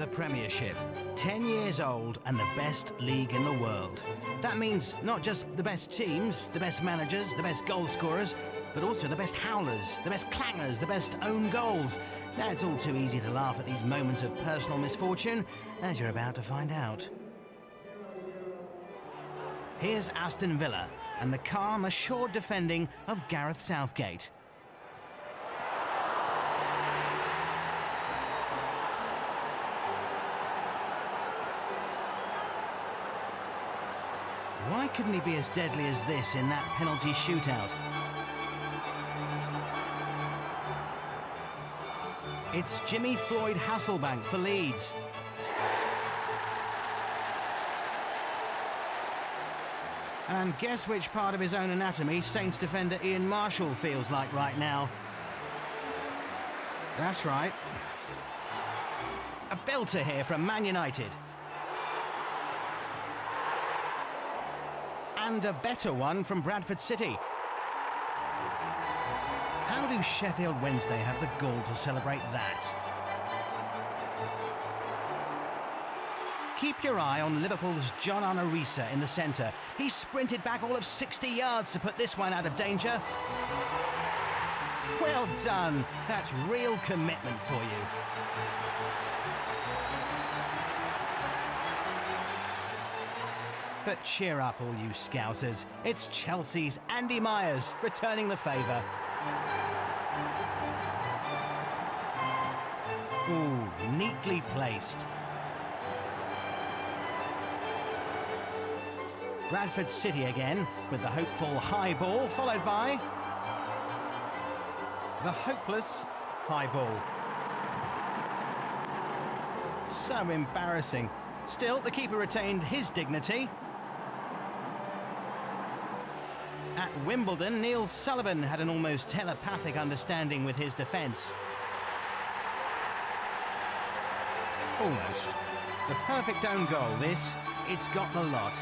The Premiership, 10 years old and the best league in the world. That means not just the best teams, the best managers, the best goal scorers, but also the best howlers, the best clangers, the best own goals. Now, it's all too easy to laugh at these moments of personal misfortune, as you're about to find out. Here's Aston Villa and the calm, assured defending of Gareth Southgate. Why couldn't he be as deadly as this in that penalty shootout? It's Jimmy Floyd Hasselbank for Leeds. And guess which part of his own anatomy Saints defender Ian Marshall feels like right now? That's right. A belter here from Man United. And a better one from Bradford City. How do Sheffield Wednesday have the gall to celebrate that? Keep your eye on Liverpool's John Arisa in the centre. He sprinted back all of 60 yards to put this one out of danger. Well done. That's real commitment for you. But cheer up, all you Scousers. It's Chelsea's Andy Myers returning the favour. Ooh, neatly placed. Bradford City again with the hopeful high ball, followed by the hopeless high ball. So embarrassing. Still, the keeper retained his dignity. At Wimbledon, Neil Sullivan had an almost telepathic understanding with his defence. Almost. The perfect own goal, this. It's got the lot.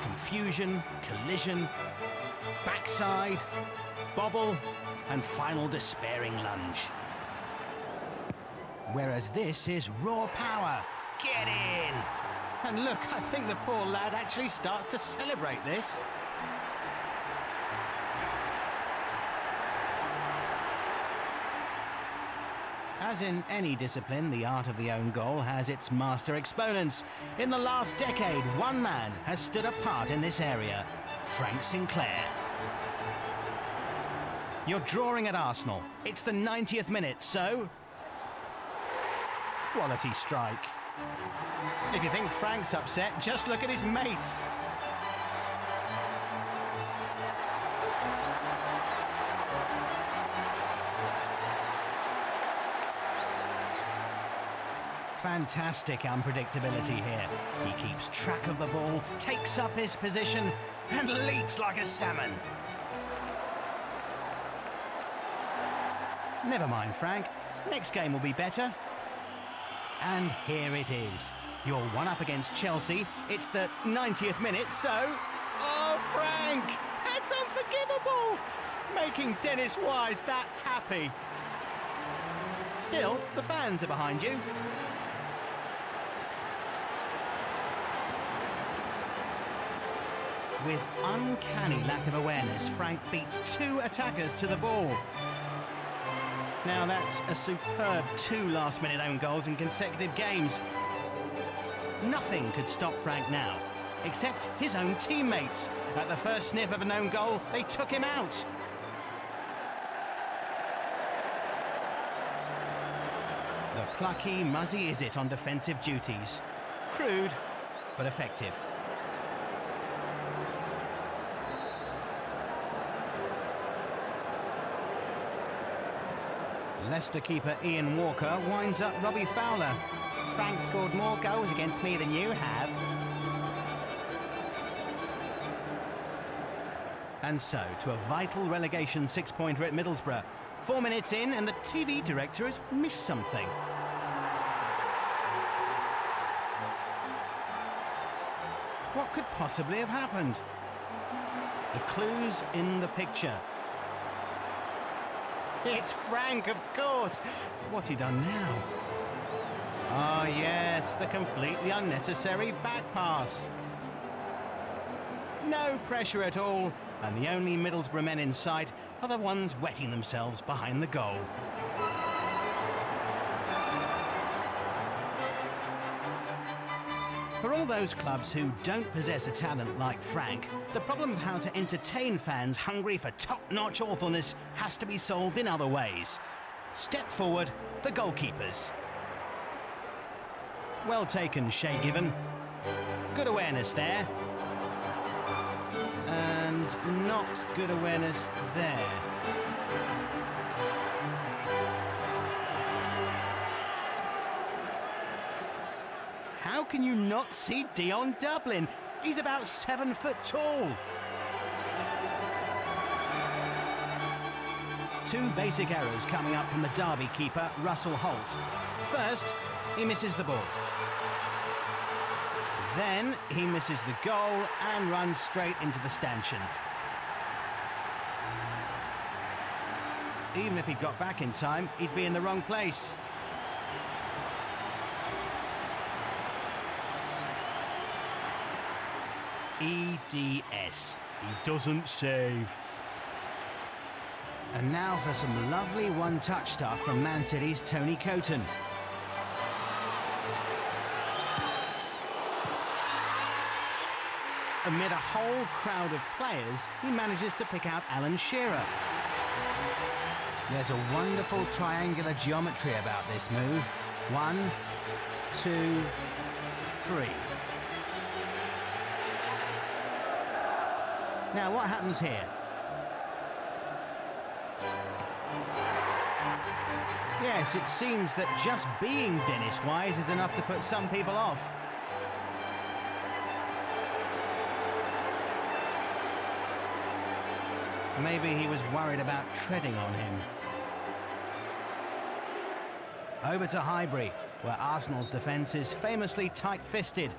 Confusion, collision, backside, bobble, and final despairing lunge. Whereas this is raw power. Get in! And look, I think the poor lad actually starts to celebrate this. As in any discipline, the art of the own goal has its master exponents. In the last decade, one man has stood apart in this area, Frank Sinclair. You're drawing at Arsenal. It's the 90th minute, so... quality strike. If you think Frank's upset, just look at his mates. Fantastic unpredictability here. He keeps track of the ball, takes up his position, and leaps like a salmon. Never mind, Frank. Next game will be better. And here it is. You're one up against Chelsea. It's the 90th minute, so... oh, Frank! That's unforgivable! Making Dennis Wise that happy. Still, the fans are behind you. With uncanny lack of awareness, Frank beats two attackers to the ball. Now that's a superb 2 last-minute own goals in consecutive games. Nothing could stop Frank now, except his own teammates. At the first sniff of an own goal, they took him out. The plucky Muzzy is it on defensive duties. Crude, but effective. Leicester keeper Ian Walker winds up Robbie Fowler. Frank scored more goals against me than you have. And so, to a vital relegation 6-pointer at Middlesbrough. 4 minutes in and the TV director has missed something. What could possibly have happened? The clue's in the picture. It's Frank, of course. What's he done now? Ah, yes, the completely unnecessary back pass. No pressure at all, and the only Middlesbrough men in sight are the ones wetting themselves behind the goal. For all those clubs who don't possess a talent like Frank, the problem of how to entertain fans hungry for top-notch awfulness has to be solved in other ways. Step forward, the goalkeepers. Well taken, Shay Given. Good awareness there. And not good awareness there. How can you not see Dion Dublin? He's about 7 foot tall. Two basic errors coming up from the Derby keeper, Russell Holt. First, he misses the ball. Then he misses the goal and runs straight into the stanchion. Even if he'd got back in time, he'd be in the wrong place. EDS. He doesn't save. And now for some lovely one-touch stuff from Man City's Tony Coton. Amid a whole crowd of players, he manages to pick out Alan Shearer. There's a wonderful triangular geometry about this move. 1, 2, 3. Now, what happens here? Yes, it seems that just being Dennis Wise is enough to put some people off. Maybe he was worried about treading on him. Over to Highbury, where Arsenal's defence is famously tight-fisted.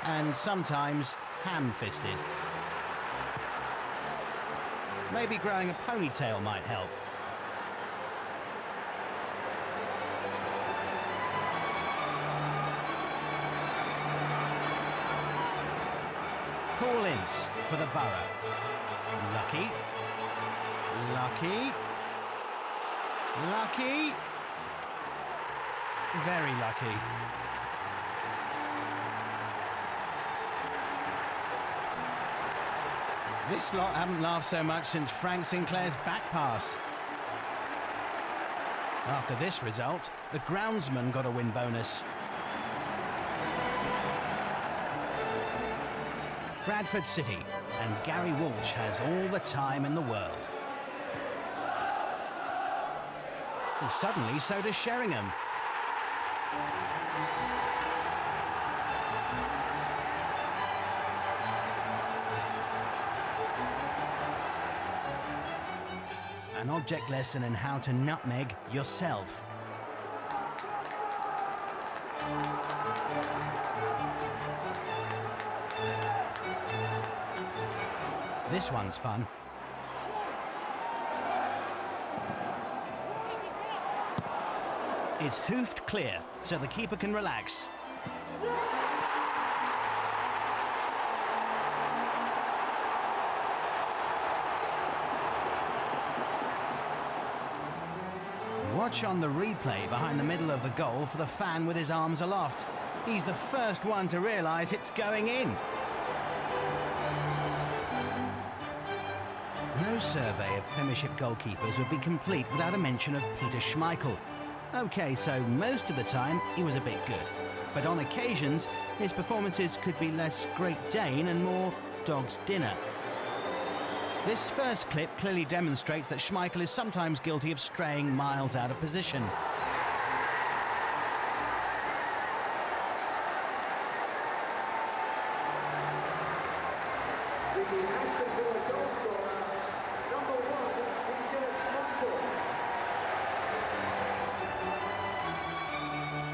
And sometimes ham-fisted. Maybe growing a ponytail might help. Paul Ince for the Borough. Lucky. Lucky. Lucky. Very lucky. This lot haven't laughed so much since Frank Sinclair's back pass. After this result, the groundsman got a win bonus. Bradford City, and Gary Walsh has all the time in the world. Well, suddenly, so does Sheringham. An object lesson in how to nutmeg yourself. This one's fun. It's hoofed clear, so the keeper can relax. Watch on the replay behind the middle of the goal for the fan with his arms aloft. He's the first one to realise it's going in. No survey of Premiership goalkeepers would be complete without a mention of Peter Schmeichel. OK, so most of the time he was a bit good. But on occasions, his performances could be less Great Dane and more Dog's Dinner. This first clip clearly demonstrates that Schmeichel is sometimes guilty of straying miles out of position.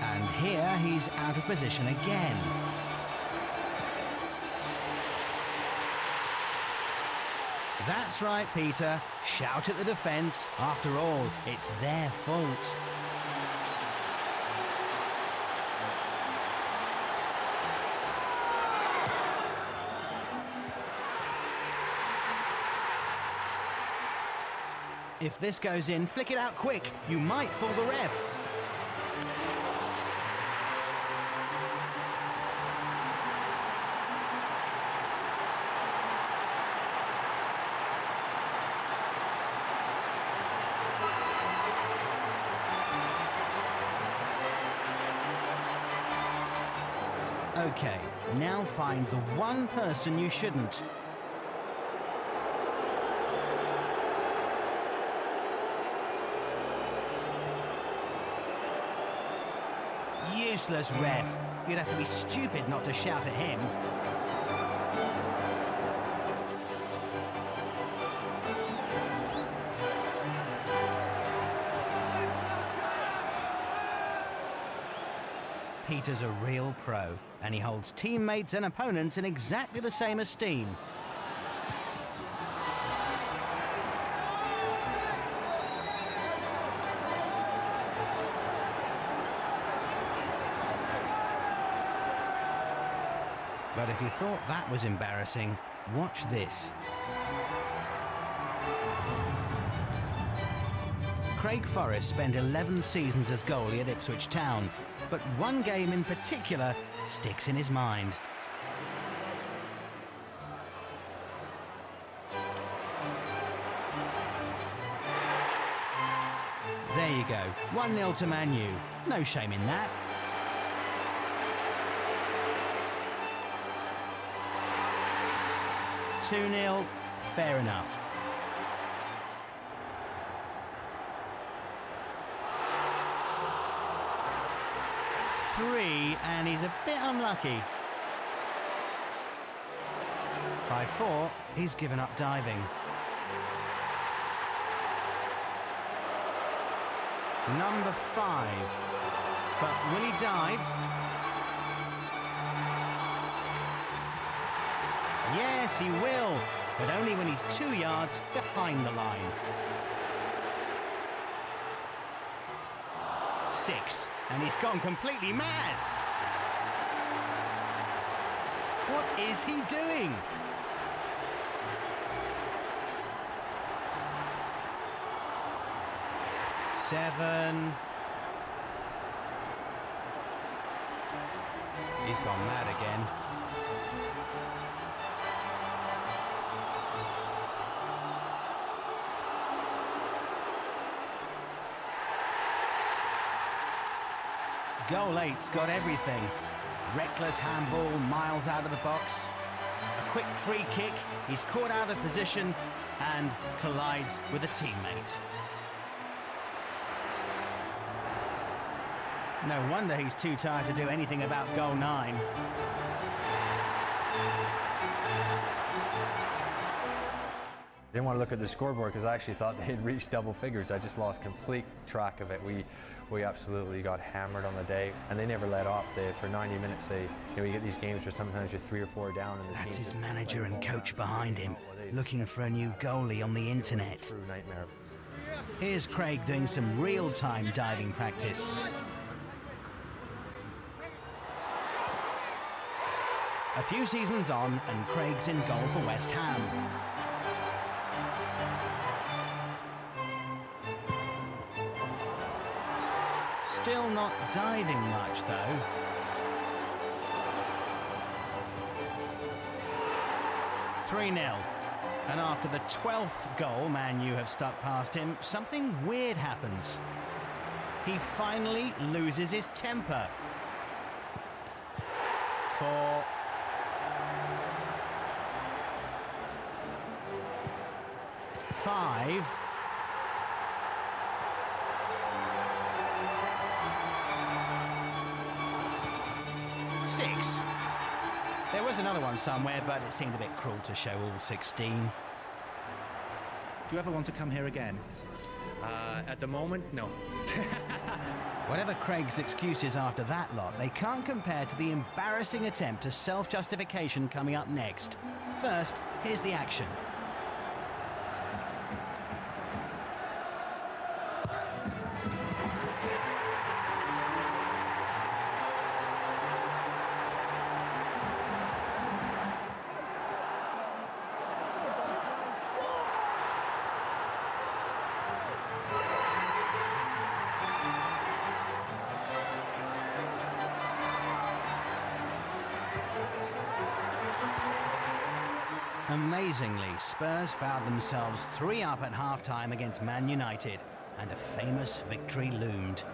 And here he's out of position again. That's right, Peter. Shout at the defence. After all, it's their fault. If this goes in, flick it out quick. You might fool the ref. Okay, now find the one person you shouldn't. Useless ref. You'd have to be stupid not to shout at him. Peter's a real pro, and he holds teammates and opponents in exactly the same esteem. But if you thought that was embarrassing, watch this. Craig Forrest spent 11 seasons as goalie at Ipswich Town, but one game in particular sticks in his mind. There you go, 1-0 to Man U. No shame in that. (2-0), fair enough. (3), and he's a bit unlucky. By 4, he's given up diving. Number 5. But will he dive? Yes, he will, but only when he's 2 yards behind the line. 6, and he's gone completely mad. What is he doing? Seven. He's gone mad again. Goal 8's got everything. Reckless handball, miles out of the box. A quick free kick, he's caught out of position and collides with a teammate. No wonder he's too tired to do anything about goal 9. I didn't want to look at the scoreboard because I actually thought they had reached double figures. I just lost complete track of it. We absolutely got hammered on the day, and they never let off. For 90 minutes, you get these games where sometimes you're 3 or 4 down. And that's his manager and coach behind him, looking for a new goalie on the internet. True nightmare. Here's Craig doing some real-time diving practice. A few seasons on, and Craig's in goal for West Ham. Still not diving much, though. (3-0). And after the 12th goal Man U have stuck past him, something weird happens. He finally loses his temper. 4. 5. 6. There was another one somewhere, but it seemed a bit cruel to show all 16. Do you ever want to come here again? At the moment, no. Whatever Craig's excuses after that lot, they can't compare to the embarrassing attempt at self-justification coming up next. First, here's the action. Amazingly, Spurs found themselves 3 up at half-time against Man United, and a famous victory loomed.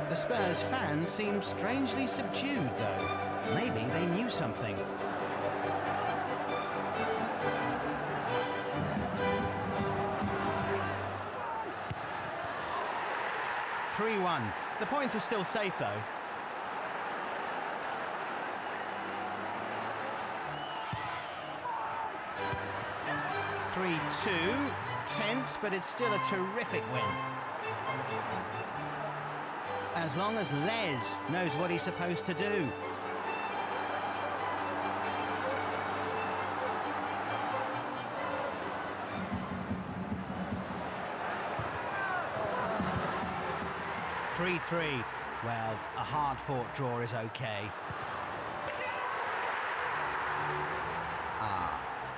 The Spurs fans seemed strangely subdued, though. Maybe they knew something. (3-1). The points are still safe, though. (3-2). Tense, but it's still a terrific win. As long as Les knows what he's supposed to do. (3-3). Well, a hard-fought draw is okay.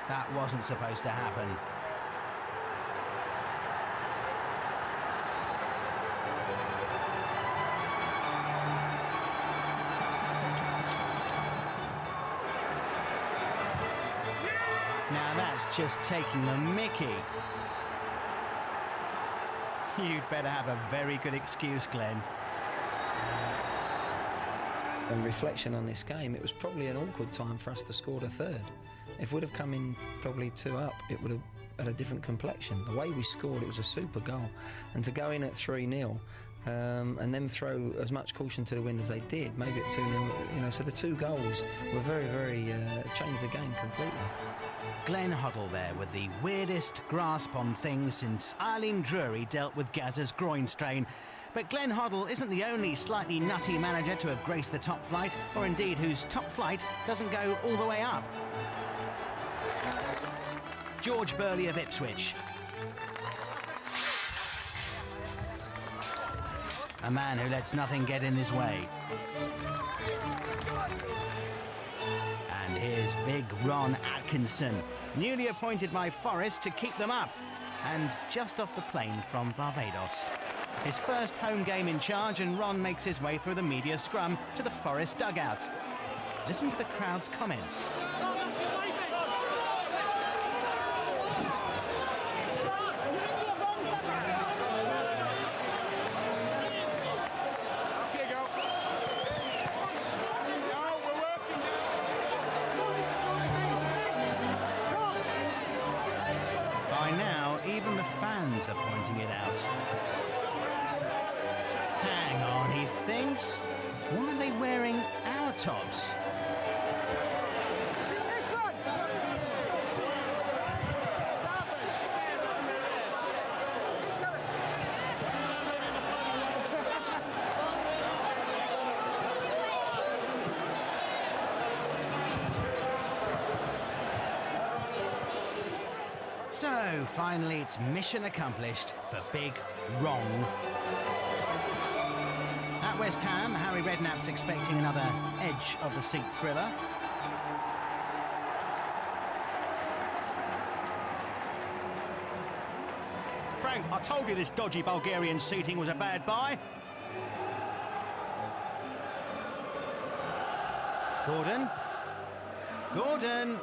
That wasn't supposed to happen. Now that's just taking the mickey. You'd better have a very good excuse, Glenn. On reflection on this game, it was probably an awkward time for us to score the third. If we'd have come in probably 2 up, it would have had a different complexion. The way we scored, it was a super goal. And to go in at 3-0 and then throw as much caution to the wind as they did, maybe at 2-0, you know, so the 2 goals were very, changed the game completely. Glenn Hoddle there with the weirdest grasp on things since Eileen Drury dealt with Gazza's groin strain. But Glenn Hoddle isn't the only slightly nutty manager to have graced the top flight, or indeed whose top flight doesn't go all the way up. George Burley of Ipswich. A man who lets nothing get in his way. And here's big Ron Atkinson, newly appointed by Forest to keep them up, and just off the plane from Barbados. His first home game in charge, and Ron makes his way through the media scrum to the Forest dugout. Listen to the crowd's comments. By now, even the fans are pointing it out. Hang on, he thinks. Why are they wearing our tops? So, finally, it's mission accomplished for Big Wrong. At West Ham, Harry Redknapp's expecting another edge-of-the-seat thriller. Frank, I told you this dodgy Bulgarian seating was a bad buy. Gordon? Gordon?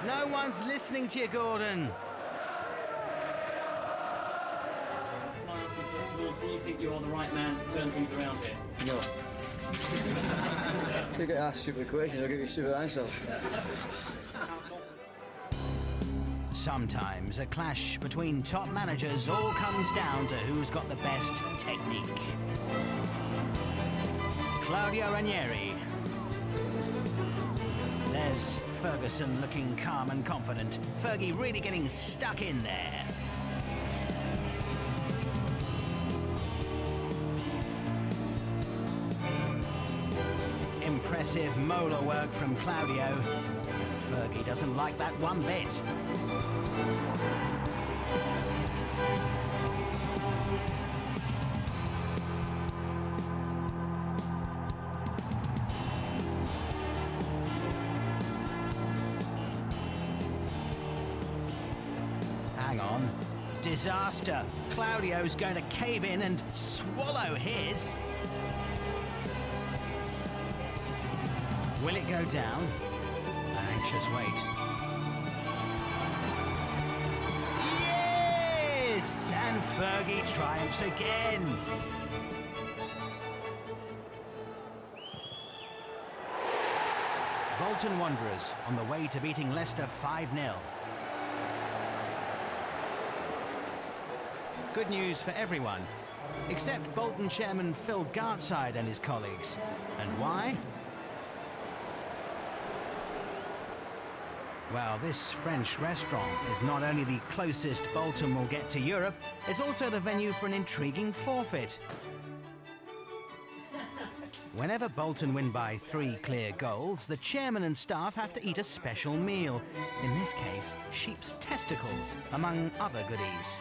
No one's listening to you, Gordon. Do you think you're the right man to turn things around here? No. You get asked stupid questions, I'll give you stupid answers. Sometimes a clash between top managers all comes down to who's got the best technique. Claudio Ranieri. There's Ferguson looking calm and confident. Fergie really getting stuck in there. Impressive molar work from Claudio. Fergie doesn't like that one bit. Hang on. Disaster. Claudio's going to cave in and swallow his. Will it go down? anxious wait. Yes! And Fergie triumphs again. Bolton Wanderers on the way to beating Leicester 5-0. Good news for everyone, except Bolton chairman Phil Gartside and his colleagues. And why? Well, this French restaurant is not only the closest Bolton will get to Europe, it's also the venue for an intriguing forfeit. Whenever Bolton win by 3 clear goals, the chairman and staff have to eat a special meal. In this case, sheep's testicles, among other goodies.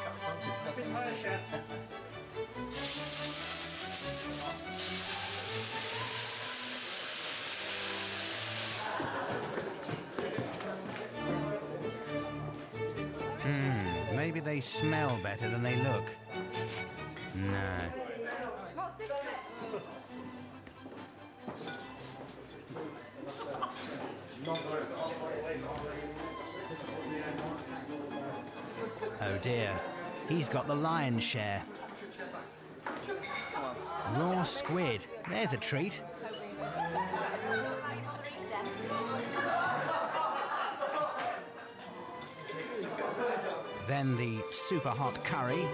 Maybe they smell better than they look. No. What's this bit? Oh dear, he's got the lion's share. Raw squid, there's a treat. Then the super hot curry.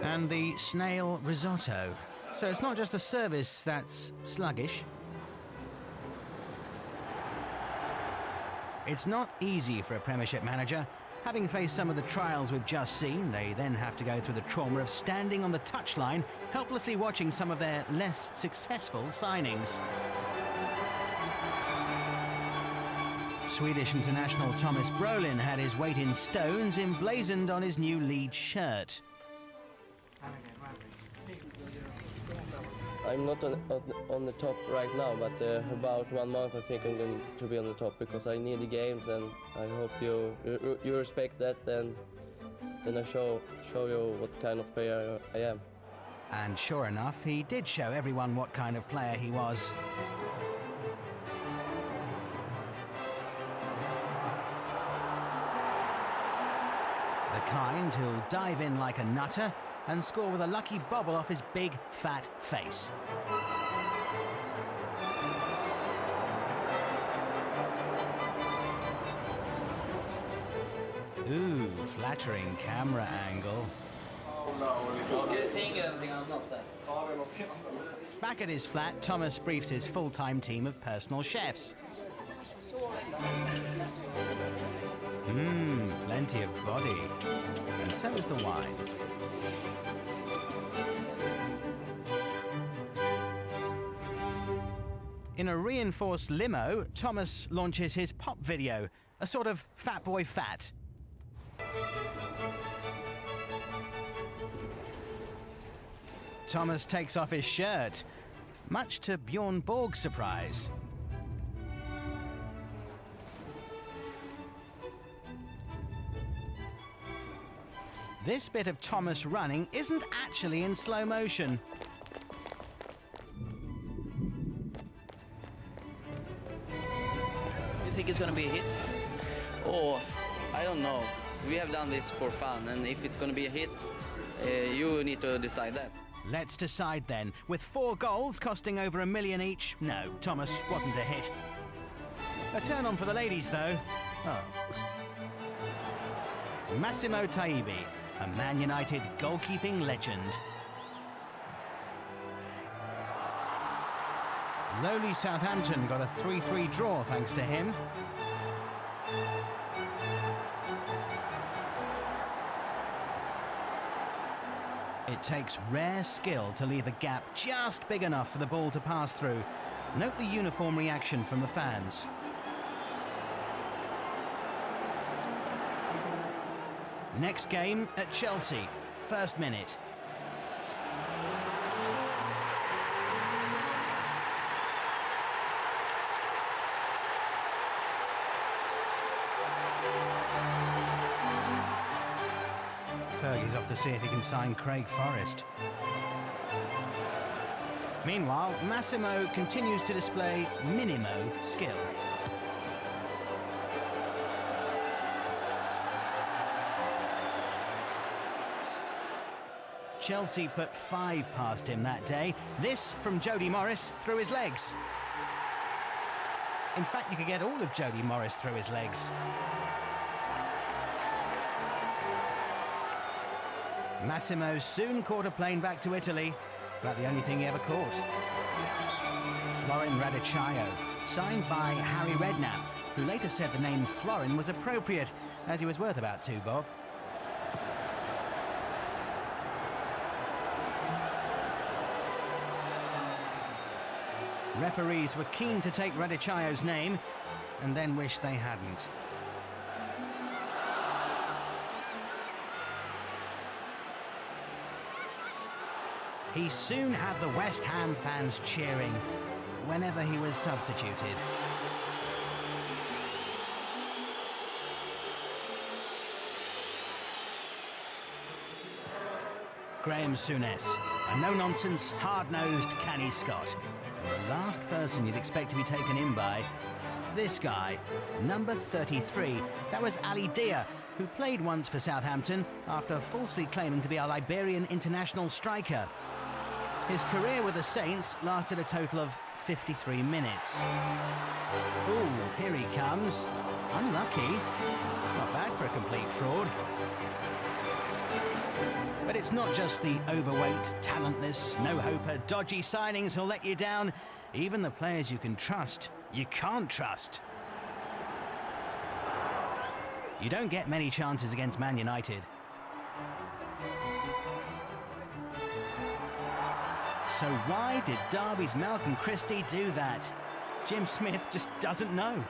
And the snail risotto. So it's not just the service that's sluggish. It's not easy for a Premiership manager. Having faced some of the trials we've just seen, they then have to go through the trauma of standing on the touchline, helplessly watching some of their less successful signings. Swedish international Thomas Brolin had his weight in stones emblazoned on his new Leeds shirt. I'm not on the top right now, but about 1 month I think I'm going to be on the top because I need the games, and I hope you respect that, and then I show you what kind of player I am. And sure enough, he did show everyone what kind of player he was. The kind who'll dive in like a nutter and score with a lucky bobble off his big, fat face. Ooh, flattering camera angle. Back at his flat, Thomas briefs his full-time team of personal chefs. Plenty of body. And so is the wine. In a reinforced limo, Thomas launches his pop video, a sort of Fat Boy Fat. Thomas takes off his shirt, much to Bjorn Borg's surprise. This bit of Thomas running isn't actually in slow motion. You think it's going to be a hit? Oh, I don't know. We have done this for fun, and if it's going to be a hit, you need to decide that. Let's decide then. With 4 goals costing over $1 million each, no, Thomas wasn't a hit. A turn on for the ladies, though. Oh. Massimo Taibi, a Man United goalkeeping legend. Lowly Southampton got a 3-3 draw thanks to him. It takes rare skill to leave a gap just big enough for the ball to pass through. Note the uniform reaction from the fans. Next game at Chelsea, first minute. Fergie's off to see if he can sign Craig Forrest. Meanwhile, Massimo continues to display minimo skill. Chelsea put 5 past him that day. This from Jody Morris through his legs. In fact, you could get all of Jody Morris through his legs. Massimo soon caught a plane back to Italy, about the only thing he ever caught. Florin Radicchio, signed by Harry Redknapp, who later said the name Florin was appropriate, as he was worth about 2 bob. Referees were keen to take Radicchio's name, and then wished they hadn't. He soon had the West Ham fans cheering whenever he was substituted. Graham Souness, a no-nonsense, hard-nosed canny Scot. The last person you'd expect to be taken in by. This guy, number 33. That was Ali Dia, who played once for Southampton after falsely claiming to be a Liberian international striker. His career with the Saints lasted a total of 53 minutes. Ooh, here he comes. Unlucky. Not bad for a complete fraud. But it's not just the overweight, talentless, no-hoper, dodgy signings who'll let you down. Even the players you can trust, you can't trust. You don't get many chances against Man United. So why did Derby's Malcolm Christie do that? Jim Smith just doesn't know.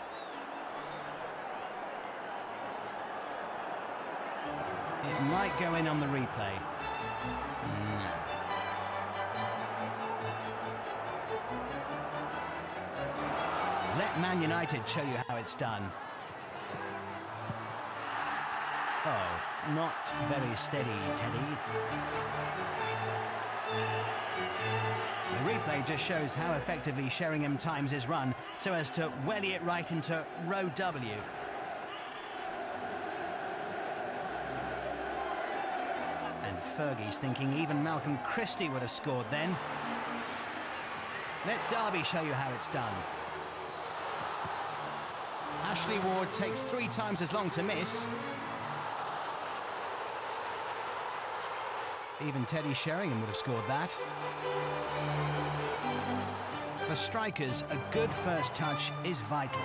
It might go in on the replay. Let Man United show you how it's done. Oh, not very steady, Teddy. The replay just shows how effectively Sheringham times his run so as to welly it right into row W. And Fergie's thinking even Malcolm Christie would have scored then. Let Derby show you how it's done. Ashley Ward takes 3 times as long to miss. Even Teddy Sheringham would have scored that. For strikers, a good first touch is vital.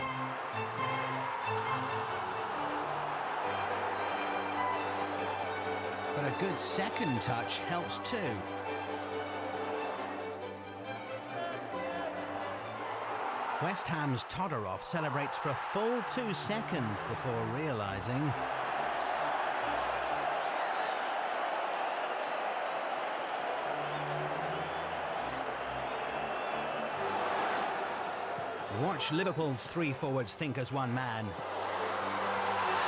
But a good second touch helps too. West Ham's Todorov celebrates for a full 2 seconds before realising. Watch Liverpool's 3 forwards think as one man.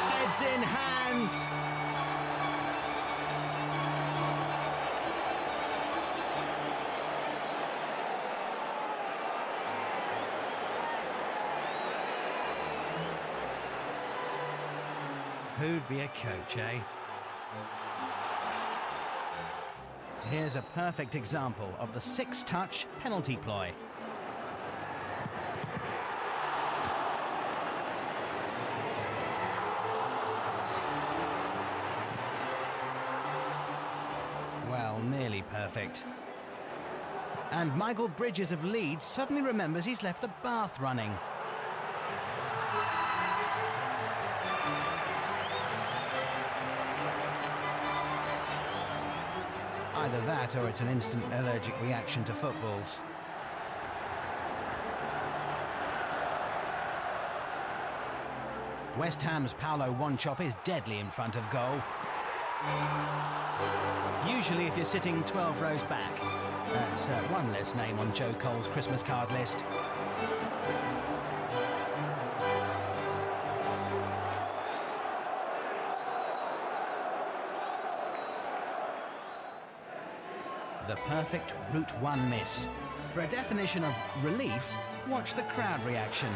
Heads in hands. Who'd be a coach, eh? Here's a perfect example of the 6-touch penalty ploy. Well, nearly perfect. And Michael Bridges of Leeds suddenly remembers he's left the bath running. Either that or it's an instant allergic reaction to footballs. West Ham's Paulo Wanchop is deadly in front of goal. Usually if you're sitting 12 rows back. That's one less name on Joe Cole's Christmas card list. The perfect route one miss. For a definition of relief, watch the crowd reaction.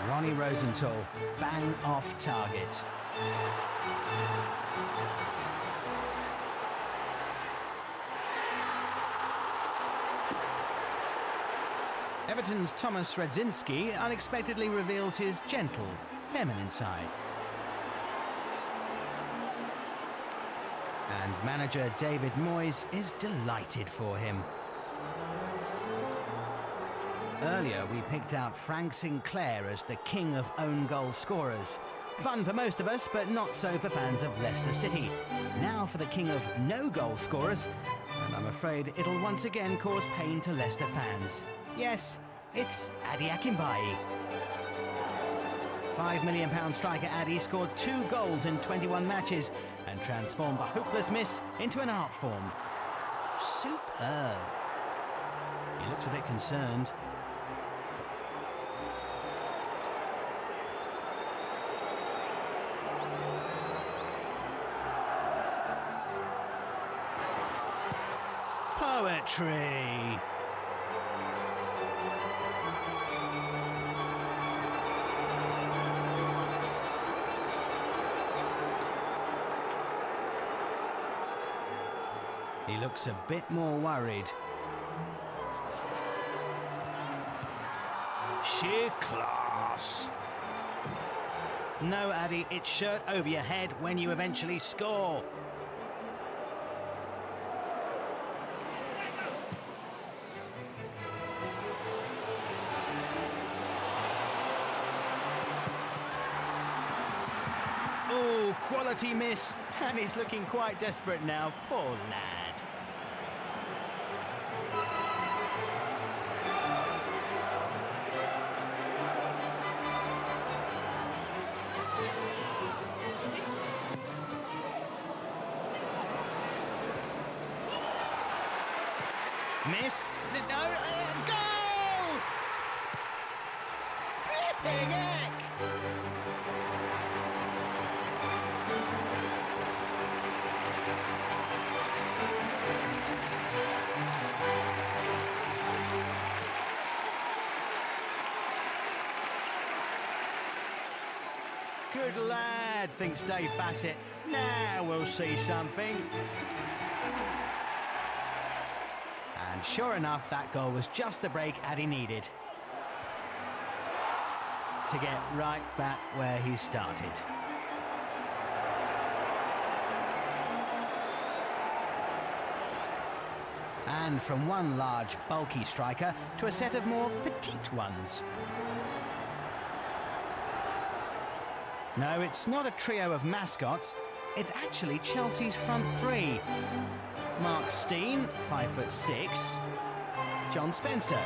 Ronnie Rosenthal, bang off target. Everton's Thomas Radzinski unexpectedly reveals his gentle, feminine side. And manager David Moyes is delighted for him. Earlier, we picked out Frank Sinclair as the king of own goal scorers. Fun for most of us, but not so for fans of Leicester City. Now for the king of no goal scorers, and I'm afraid it'll once again cause pain to Leicester fans. Yes, it's Adi Akinbaye. £5 million striker Adi scored 2 goals in 21 matches and transformed a hopeless miss into an art form. Superb. He looks a bit concerned. Poetry. He looks a bit more worried. Sheer class. No, Addy, it's shirt over your head when you eventually score. Oh, quality miss, and he's looking quite desperate now, poor lad. Miss, no, goal! Flipping heck! Good lad, thinks Dave Bassett. Now we'll see something. And sure enough, that goal was just the break Addy needed to get right back where he started. And from one large, bulky striker to a set of more petite ones. No, it's not a trio of mascots. It's actually Chelsea's front three. Mark Steen, 5'6", John Spencer,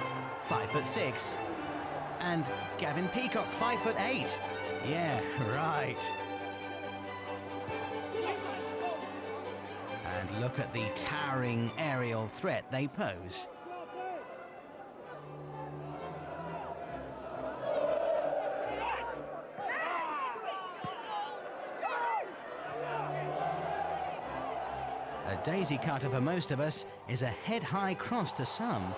5'6", and Gavin Peacock, 5'8". Yeah, right. And look at the towering aerial threat they pose. A daisy cutter for most of us is a head-high cross to some.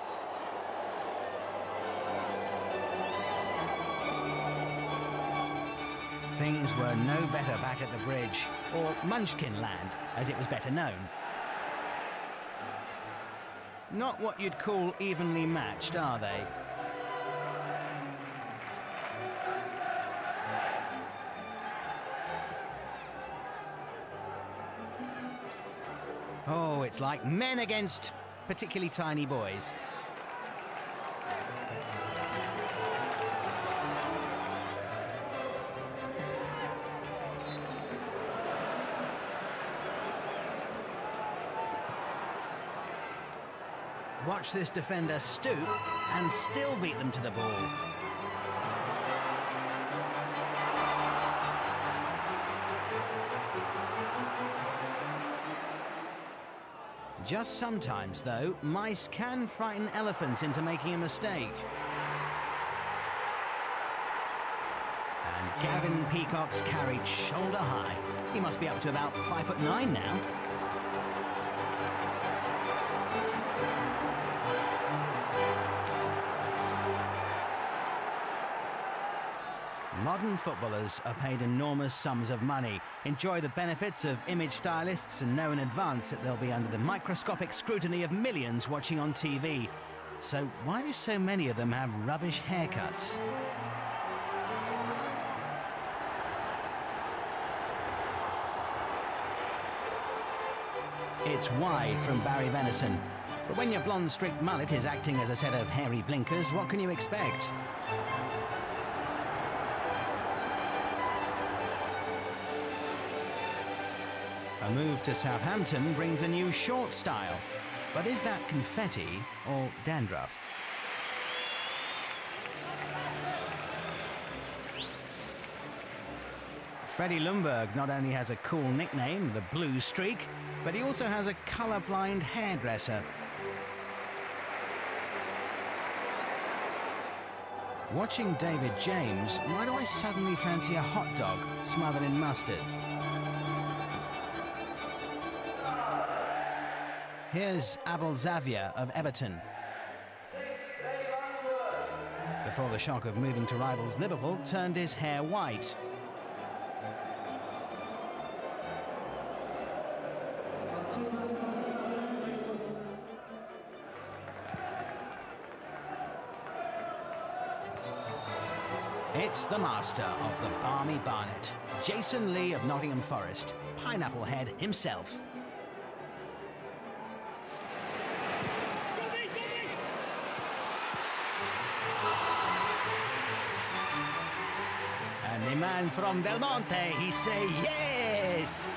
Things were no better back at the bridge, or Munchkin Land, as it was better known. Not what you'd call evenly matched, are they? Oh, it's like men against particularly tiny boys. Watch this defender stoop and still beat them to the ball. Just sometimes, though, mice can frighten elephants into making a mistake. Gavin Peacock's carried shoulder high. He must be up to about 5'9" now. Modern footballers are paid enormous sums of money, enjoy the benefits of image stylists, and know in advance that they'll be under the microscopic scrutiny of millions watching on TV. So why do so many of them have rubbish haircuts? It's wide from Barry Venison. But when your blonde streaked mullet is acting as a set of hairy blinkers, what can you expect? A move to Southampton brings a new short style. But is that confetti or dandruff? Freddie Ljungberg not only has a cool nickname, the Blue Streak, but he also has a colour-blind hairdresser. Watching David James, why do I suddenly fancy a hot dog smothered in mustard? Here's Abel Xavier of Everton. Before the shock of moving to rivals Liverpool turned his hair white. It's the master of the balmy Barnet, Jason Lee of Nottingham Forest, Pineapple Head himself. And the man from Del Monte, he say yes!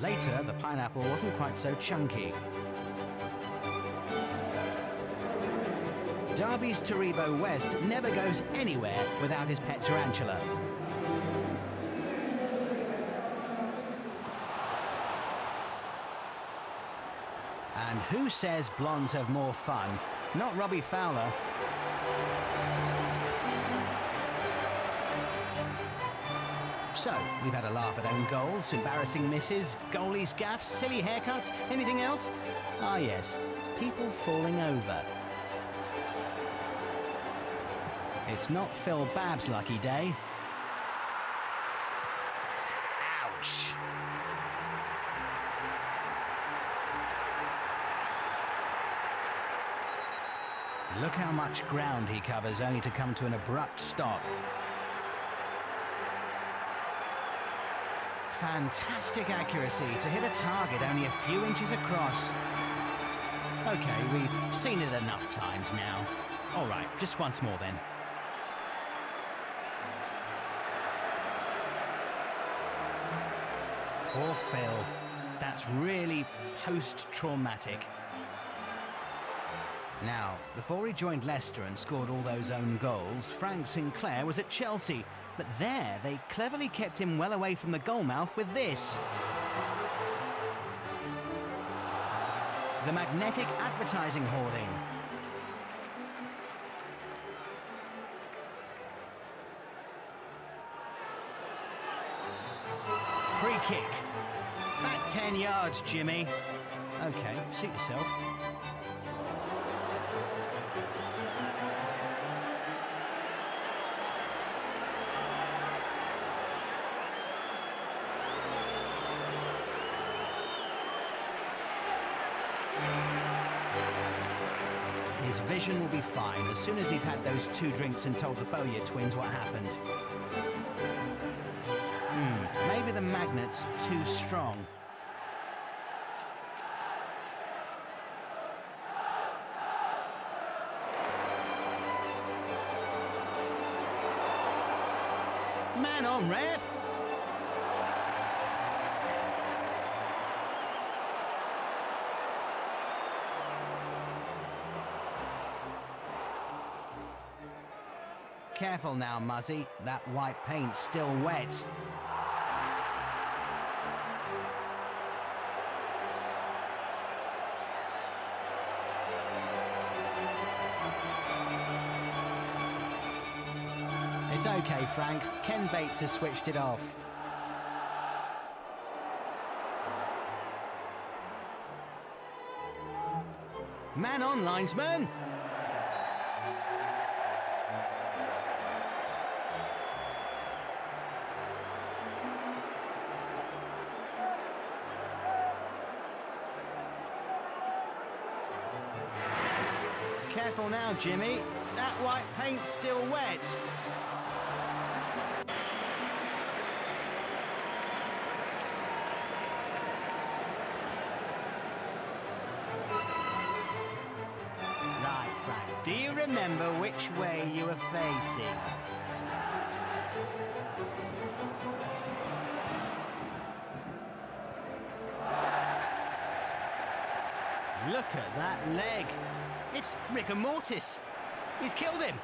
Later, the pineapple wasn't quite so chunky. Derby's Taribo West never goes anywhere without his pet tarantula. And who says blondes have more fun? Not Robbie Fowler. So, we've had a laugh at own goals, embarrassing misses, goalies' gaffes, silly haircuts, anything else? Ah yes, people falling over. It's not Phil Babb's lucky day. Ouch! Look how much ground he covers only to come to an abrupt stop. Fantastic accuracy to hit a target only a few inches across. Okay, we've seen it enough times now. All right, just once more then. Poor Phil. That's really post-traumatic. Now, before he joined Leicester and scored all those own goals, Frank Sinclair was at Chelsea. But there, they cleverly kept him well away from the goalmouth with this. The magnetic advertising hoarding. Free kick. Back 10 yards, Jimmy. Okay, suit yourself. His vision will be fine as soon as he's had those 2 drinks and told the Bowyer twins what happened. Maybe the magnet's too strong. Man on, ref! Careful now, Muzzy. That white paint's still wet. It's okay, Frank. Ken Bates has switched it off. Man on, linesman. Careful now, Jimmy. That white paint's still wet. Right, Frank. Do you remember which way you were facing? Look at that leg. It's rigor mortis. He's killed him.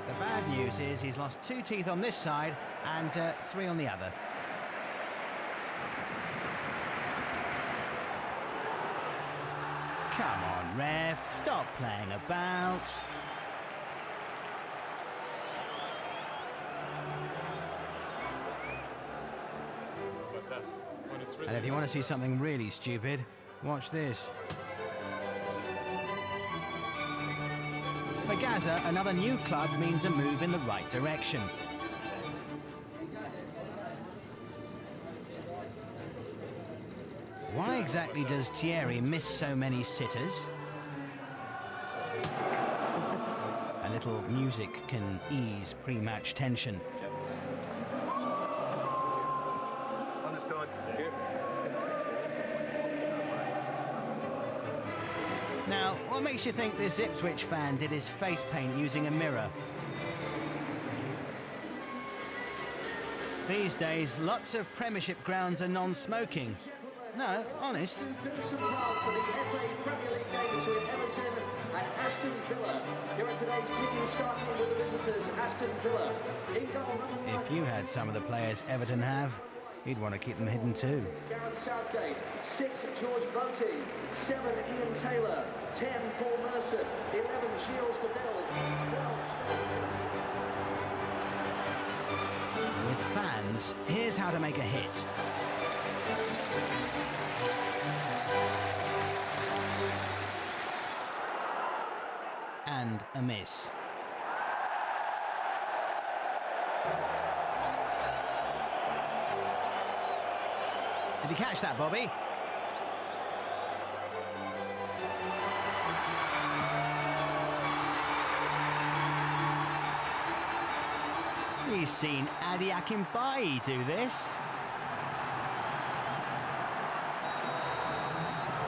The bad news is he's lost 2 teeth on this side and 3 on the other. Come on, ref. Stop playing about. And if you want to see something really stupid, watch this. For Gaza, another new club means a move in the right direction. Why exactly does Thierry miss so many sitters? A little music can ease pre-match tension. Understood. Now, what makes you think this Ipswich fan did his face paint using a mirror? These days, lots of Premiership grounds are non-smoking. No, honest. For the FA Premier League game between Everton and Aston Villa. Here are today's teams, starting with the visitors, Aston Villa. In goal, If you had some of the players Everton have, you'd want to keep them hidden too. Gareth Southgate, 6 George Boating, 7 Ian Taylor, 10 Paul Merson, 11 Gilles Fidel, 12. With fans, here's how to make a hit. And a miss. Did you catch that, Bobby? He's seen Adi Akinbaye do this.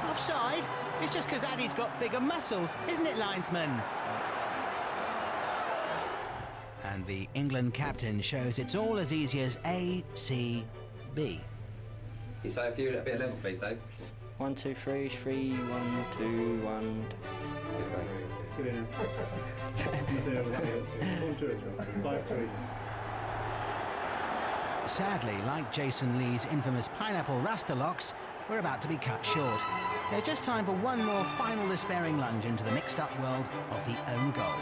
Offside? It's just because Adi's got bigger muscles, isn't it, linesman? And the England captain shows it's all as easy as A, C, B. You say a bit of level, please, Dave. 1, 2, 3, 3, 1, 2, 1. Sadly, like Jason Lee's infamous pineapple rasta locks, we're about to be cut short. There's just time for one more final despairing lunge into the mixed-up world of the own goal.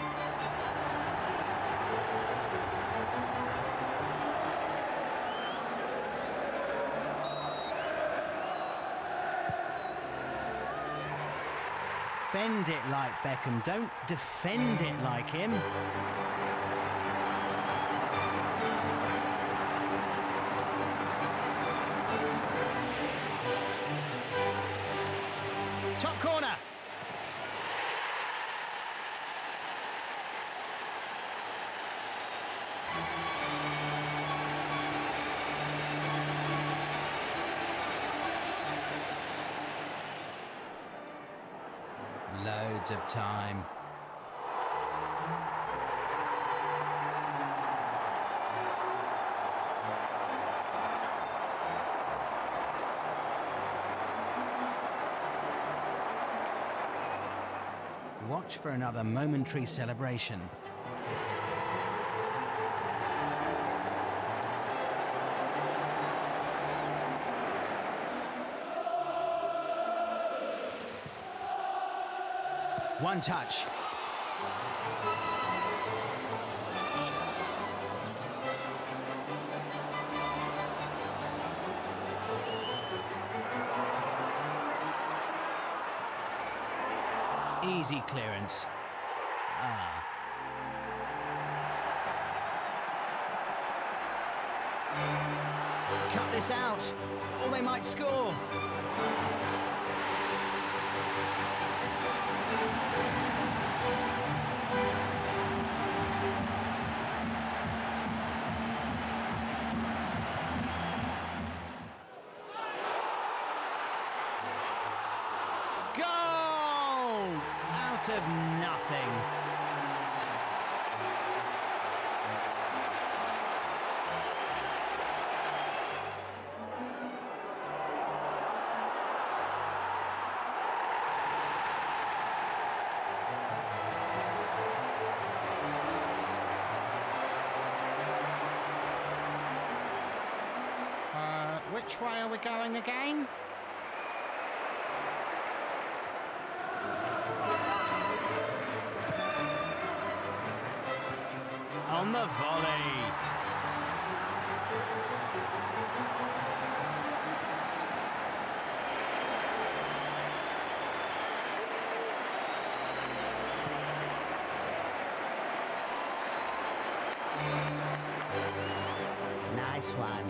Bend it like Beckham, don't defend it like him. Top corner. Loads of time. Watch for another momentary celebration. One touch. Easy clearance. Cut this out, or they might score. Goal! Out of nothing. Which way are we going again? On the volley. Nice one.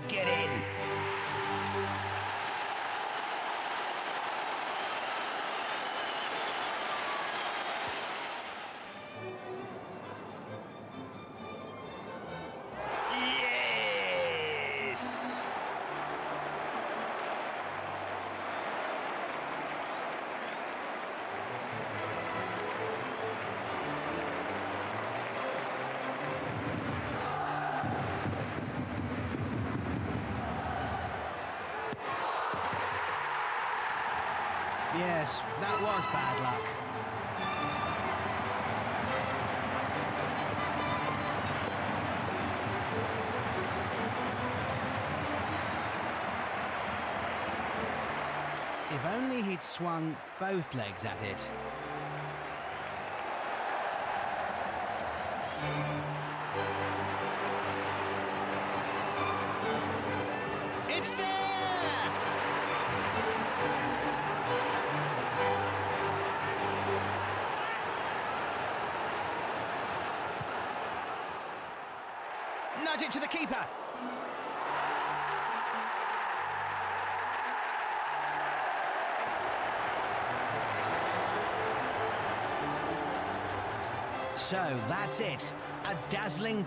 Get in. Yes! Yes, that was bad luck. If only he'd swung both legs at it. It's there! Nudge it to the keeper. So that's it. A dazzling